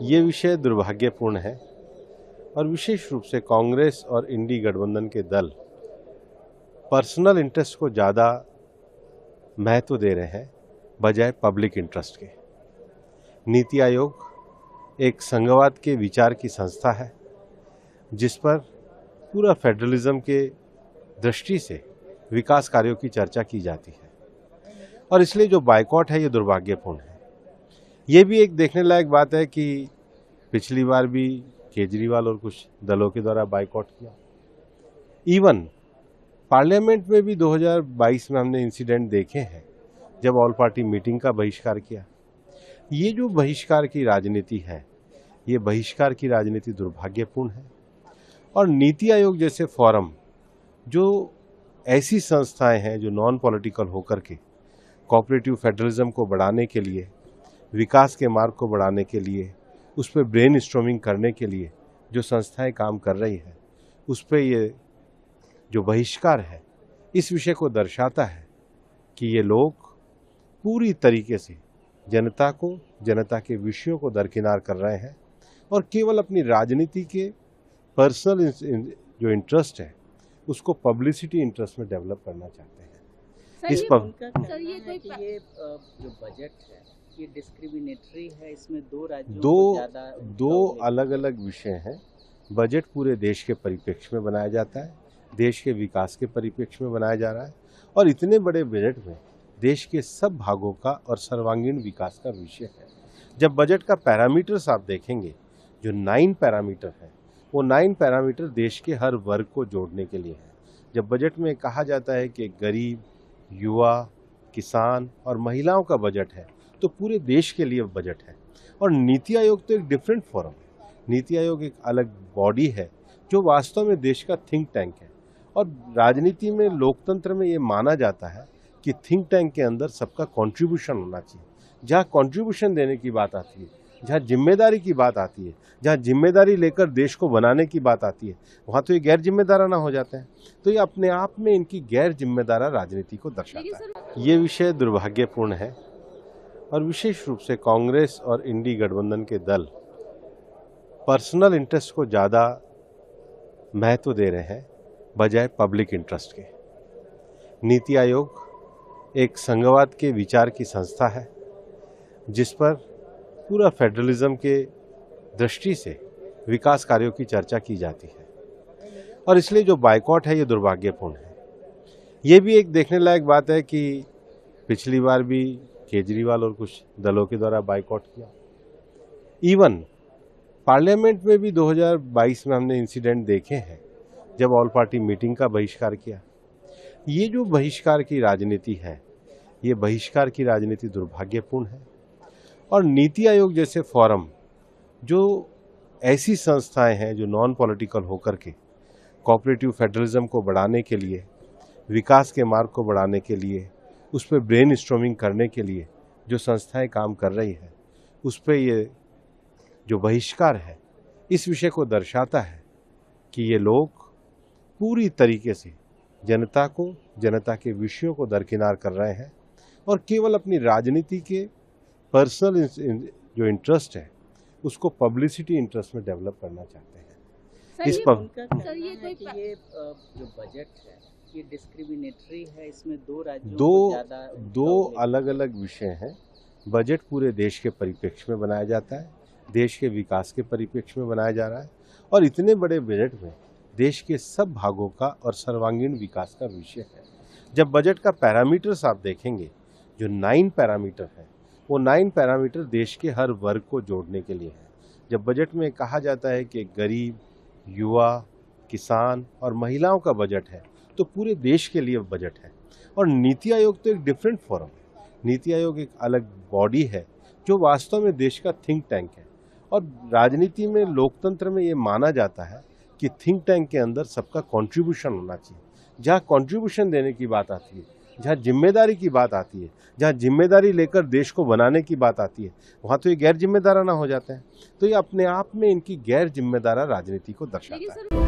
ये विषय दुर्भाग्यपूर्ण है और विशेष रूप से कांग्रेस और इंडी गठबंधन के दल पर्सनल इंटरेस्ट को ज़्यादा महत्व दे रहे हैं बजाय पब्लिक इंटरेस्ट के। नीति आयोग एक संघवाद के विचार की संस्था है जिस पर पूरा फेडरलिज्म के दृष्टि से विकास कार्यों की चर्चा की जाती है और इसलिए जो बायकॉट है ये दुर्भाग्यपूर्ण है। ये भी एक देखने लायक बात है कि पिछली बार भी केजरीवाल और कुछ दलों के द्वारा बायकॉट किया। इवन पार्लियामेंट में भी 2022 में हमने इंसिडेंट देखे हैं जब ऑल पार्टी मीटिंग का बहिष्कार किया। ये जो बहिष्कार की राजनीति है, ये बहिष्कार की राजनीति दुर्भाग्यपूर्ण है और नीति आयोग जैसे फोरम जो ऐसी संस्थाएं हैं जो नॉन पॉलिटिकल होकर के कोऑपरेटिव फेडरलिज्म को बढ़ाने के लिए, विकास के मार्ग को बढ़ाने के लिए, उस पर ब्रेन स्टॉर्मिंग करने के लिए जो संस्थाएं काम कर रही हैं, उस पर ये जो बहिष्कार है इस विषय को दर्शाता है कि ये लोग पूरी तरीके से जनता को, जनता के विषयों को दरकिनार कर रहे हैं और केवल अपनी राजनीति के पर्सनल जो इंटरेस्ट है उसको पब्लिसिटी इंटरेस्ट में डेवलप करना चाहते हैं। इस पर ये जो बजट है ये डिस्क्रिमिनेटरी है, इसमें दो राज्यों दो को ज्यादा दो अलग अलग विषय हैं। बजट पूरे देश के परिप्रेक्ष्य में बनाया जाता है, देश के विकास के परिप्रेक्ष्य में बनाया जा रहा है और इतने बड़े बजट में देश के सब भागों का और सर्वांगीण विकास का विषय है। जब बजट का पैरामीटर्स आप देखेंगे, जो 9 पैरामीटर है, वो 9 पैरामीटर देश के हर वर्ग को जोड़ने के लिए है। जब बजट में कहा जाता है कि गरीब, युवा, किसान और महिलाओं का बजट है तो पूरे देश के लिए बजट है। और नीति आयोग तो एक डिफरेंट फोरम है। नीति आयोग एक अलग बॉडी है जो वास्तव में देश का थिंक टैंक है और राजनीति में, लोकतंत्र में ये माना जाता है कि थिंक टैंक के अंदर सबका कंट्रीब्यूशन होना चाहिए। जहाँ कंट्रीब्यूशन देने की बात आती है, जहाँ जिम्मेदारी की बात आती है, जहाँ जिम्मेदारी लेकर देश को बनाने की बात आती है, वहाँ तो ये गैर जिम्मेदाराना हो जाते हैं। तो ये अपने आप में इनकी गैर जिम्मेदारा राजनीति को दर्शाता है। ये विषय दुर्भाग्यपूर्ण है और विशेष रूप से कांग्रेस और इंडी गठबंधन के दल पर्सनल इंटरेस्ट को ज़्यादा महत्व दे रहे हैं बजाय पब्लिक इंटरेस्ट के। नीति आयोग एक संघवाद के विचार की संस्था है जिस पर पूरा फेडरलिज्म के दृष्टि से विकास कार्यों की चर्चा की जाती है और इसलिए जो बायकॉट है ये दुर्भाग्यपूर्ण है। ये भी एक देखने लायक बात है कि पिछली बार भी केजरीवाल और कुछ दलों के द्वारा बायकॉट किया। इवन पार्लियामेंट में भी 2022 में हमने इंसिडेंट देखे हैं जब ऑल पार्टी मीटिंग का बहिष्कार किया। ये जो बहिष्कार की राजनीति है, ये बहिष्कार की राजनीति दुर्भाग्यपूर्ण है और नीति आयोग जैसे फोरम जो ऐसी संस्थाएं हैं जो नॉन पॉलिटिकल होकर के कोऑपरेटिव फेडरलिज्म को बढ़ाने के लिए, विकास के मार्ग को बढ़ाने के लिए, उस पर ब्रेन स्टॉर्मिंग करने के लिए जो संस्थाएं काम कर रही हैं, उस पर ये जो बहिष्कार है इस विषय को दर्शाता है कि ये लोग पूरी तरीके से जनता को, जनता के विषयों को दरकिनार कर रहे हैं और केवल अपनी राजनीति के पर्सनल जो इंटरेस्ट है उसको पब्लिसिटी इंटरेस्ट में डेवलप करना चाहते हैं। इस पर ये जो बजट है ये डिस्क्रिमिनेटरी है, इसमें दो राज्यों दो को ज्यादा दो अलग अलग विषय हैं। बजट पूरे देश के परिप्रेक्ष्य में बनाया जाता है, देश के विकास के परिप्रेक्ष्य में बनाया जा रहा है और इतने बड़े बजट में देश के सब भागों का और सर्वांगीण विकास का विषय है। जब बजट का पैरामीटर्स आप देखेंगे, जो 9 पैरामीटर है, वो 9 पैरामीटर देश के हर वर्ग को जोड़ने के लिए है। जब बजट में कहा जाता है कि गरीब, युवा, किसान और महिलाओं का बजट है तो पूरे देश के लिए बजट है और नीति आयोग तो एक डिफरेंट फोरम है। नीति आयोग एक अलग बॉडी है जो वास्तव में देश का थिंक टैंक है और राजनीति में, लोकतंत्र में ये माना जाता है कि थिंक टैंक के अंदर सबका कंट्रीब्यूशन होना चाहिए। जहाँ कंट्रीब्यूशन देने की बात आती है, जहाँ जिम्मेदारी की बात आती है, जहाँ जिम्मेदारी लेकर देश को बनाने की बात आती है, वहाँ तो ये गैर जिम्मेदाराना हो जाते हैं। तो ये अपने आप में इनकी गैर जिम्मेदारा राजनीति को दर्शाता है।